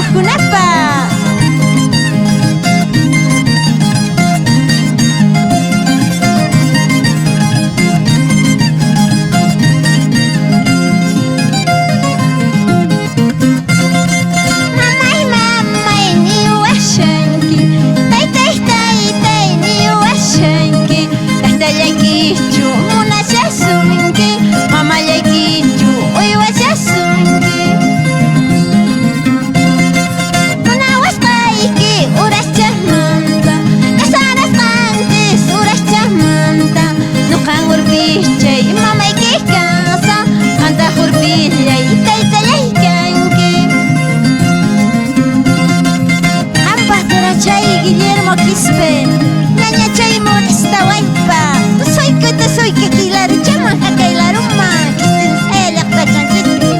llaqtakunapaq. Mamay mamay niwashanki, taytay taytay niwashanki, llaqtallaykichu munashasunki, mamallaykichu uywashasunki. Munawasqayki uraschaqmanta, kasarasqanchis uraschaqmanta, nuqan urpichay mamayki kasa, qantaq urpillay taytallay kanki. Qanpaq turachay Guillermo Quispe, ñañachay Modesta Wallpa, tusuyki kilaruchaman haqaylaruman, qispinsay llaqtachanchikpi.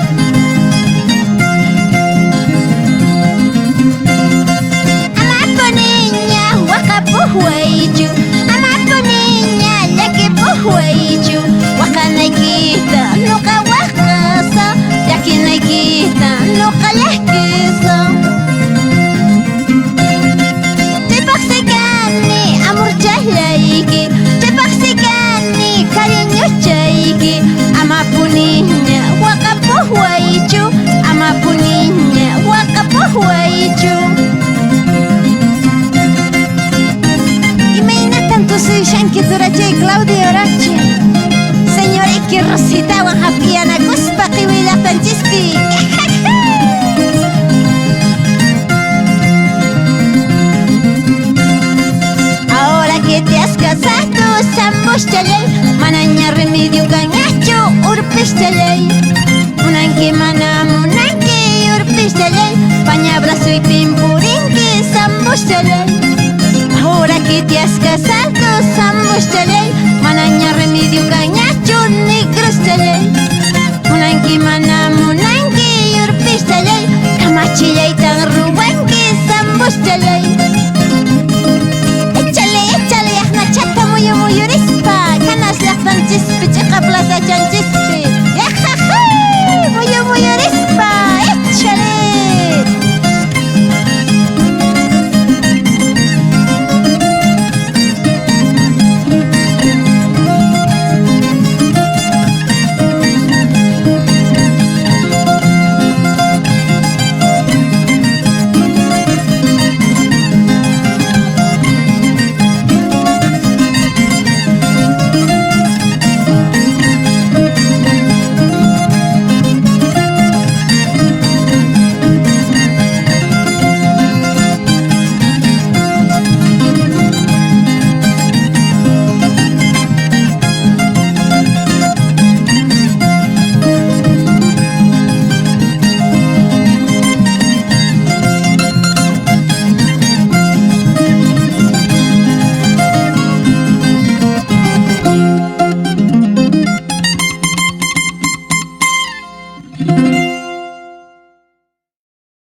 Amapu niña waqapuq waychu, amapu niña llakipuq waychu, waqanaykita nuqa waqasa, llakinaykita nuqa llakisa. Chaypaqsikani amurchaqllayki, chaypaqsikani cariñuchayki, amapu niña waqapuq waychu, amapu niña waqapuq waychu. Imaynatan tusuyushanki turachay Claudia Oroche, señoriki Rositawan hap'iyanakuspa qiwi llaqtanchispi. Ahora que te has casado, sambuschallay, manaña remedio kanñachu urpischallay. Munanki mana munanki urpischallay, pañabrazo y pimpurinki sambuschallay. Ahora que te has casado, sambuschallay, manaña remedio kanñachu